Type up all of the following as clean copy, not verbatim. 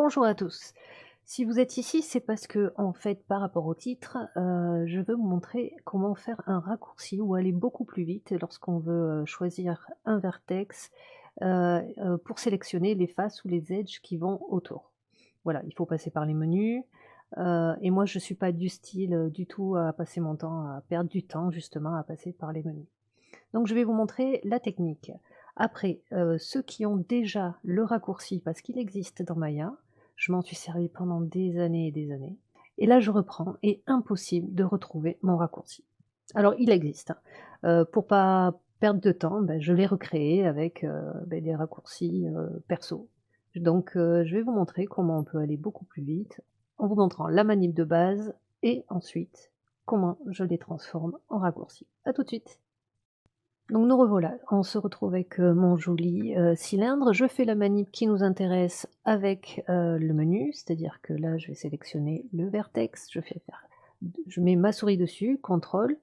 Bonjour à tous. Si vous êtes ici, c'est parce que, en fait, par rapport au titre, je veux vous montrer comment faire un raccourci ou aller beaucoup plus vite lorsqu'on veut, choisir un vertex, pour sélectionner les faces ou les edges qui vont autour. Voilà, il faut passer par les menus, et moi je suis pas du style, du tout à passer mon temps à perdre du temps justement à passer par les menus. Donc je vais vous montrer la technique. Après, ceux qui ont déjà le raccourci, parce qu'il existe dans Maya, je m'en suis servi pendant des années et des années, et là je reprends et impossible de retrouver mon raccourci. Alors il existe, hein, pour pas perdre de temps, je l'ai recréé avec, des raccourcis, perso. Donc je vais vous montrer comment on peut aller beaucoup plus vite, en vous montrant la manip de base et ensuite comment je les transforme en raccourcis. À tout de suite! Donc nous revoilà, on se retrouve avec, mon joli, cylindre. Je fais la manip qui nous intéresse avec, le menu, c'est-à-dire que là, je vais sélectionner le vertex, je mets ma souris dessus, contrôle,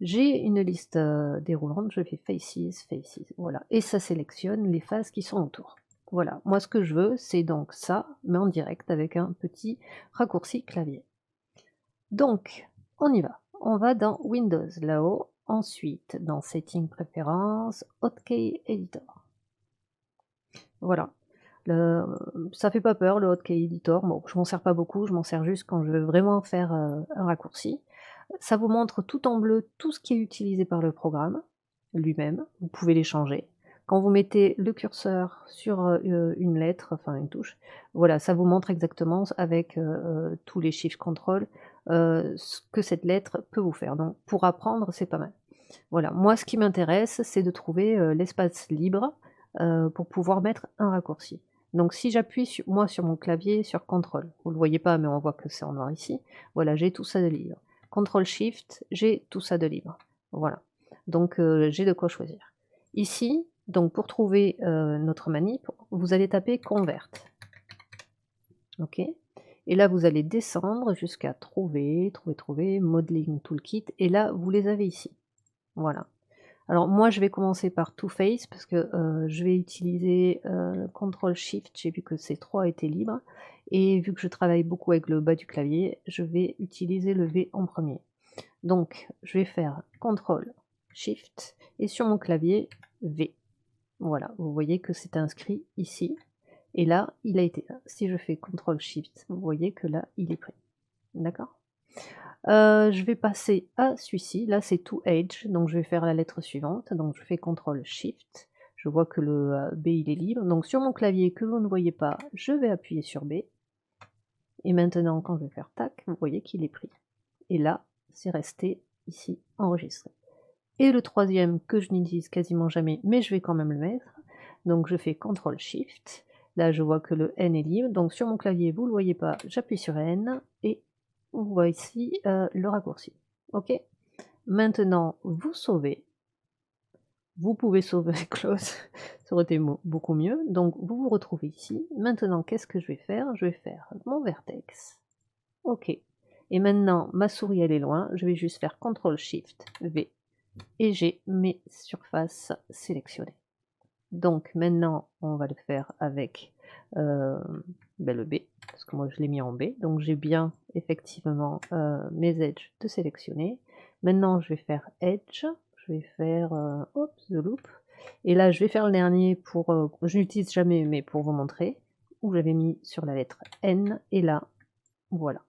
j'ai une liste, déroulante, je fais faces, faces, voilà, et ça sélectionne les faces qui sont autour. Voilà, moi ce que je veux, c'est donc ça, mais en direct avec un petit raccourci clavier. Donc, on y va. On va dans Windows là-haut, ensuite dans Settings préférences, Hotkey Editor. Voilà. Ça fait pas peur le Hotkey Editor, bon je m'en sers pas beaucoup, je m'en sers juste quand je veux vraiment faire, un raccourci. Ça vous montre tout en bleu tout ce qui est utilisé par le programme lui-même, vous pouvez les changer. Quand vous mettez le curseur sur, une lettre, enfin une touche, voilà, ça vous montre exactement avec, tous les shift control, ce que cette lettre peut vous faire. Donc pour apprendre, c'est pas mal. Voilà, moi ce qui m'intéresse, c'est de trouver, l'espace libre, pour pouvoir mettre un raccourci. Donc si j'appuie moi sur mon clavier sur contrôle, vous le voyez pas mais on voit que c'est en noir ici, voilà, j'ai tout ça de libre. Contrôle shift, j'ai tout ça de libre. Voilà, donc j'ai de quoi choisir. Ici, donc pour trouver, notre manip, vous allez taper convert. OK, et là vous allez descendre jusqu'à trouver, modeling toolkit, et là vous les avez ici. Voilà. Alors moi je vais commencer par Two Face parce que, je vais utiliser, contrôle shift, j'ai vu que ces 3 étaient libres, et vu que je travaille beaucoup avec le bas du clavier, je vais utiliser le V en premier. Donc je vais faire contrôle shift et sur mon clavier V. Voilà, vous voyez que c'est inscrit ici, et là il a été là. Si je fais contrôle shift, vous voyez que là il est pris. D'accord? Je vais passer à celui-ci, là c'est To Edge, donc je vais faire la lettre suivante, donc je fais contrôle shift, je vois que le, B il est libre, donc sur mon clavier que vous ne voyez pas, je vais appuyer sur B, et maintenant quand je vais faire tac, vous voyez qu'il est pris. Et là, c'est resté ici enregistré. Et le troisième que je n'utilise quasiment jamais, mais je vais quand même le mettre, donc je fais contrôle shift, là je vois que le N est libre, donc sur mon clavier vous ne le voyez pas, j'appuie sur N, et on voit ici, le raccourci. OK? Maintenant, vous sauvez. Vous pouvez sauver close, ça aurait été beaucoup mieux. Donc vous vous retrouvez ici. Maintenant, qu'est-ce que je vais faire? Je vais faire mon vertex. OK. Et maintenant, ma souris elle est loin, je vais juste faire CTRL SHIFT V, et j'ai mes surfaces sélectionnées. Donc maintenant, on va le faire avec, le B, parce que moi je l'ai mis en B, donc j'ai bien effectivement, mes edges de sélectionner. Maintenant je vais faire Edge, je vais faire, hop, The Loop, et là je vais faire le dernier pour, je n'utilise jamais, mais pour vous montrer, où j'avais mis sur la lettre N, et là, voilà,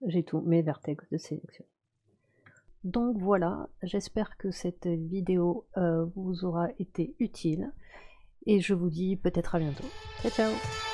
j'ai tous mes vertex de sélectionner. Donc voilà, j'espère que cette vidéo, vous aura été utile, et je vous dis peut-être à bientôt. Ciao, ciao!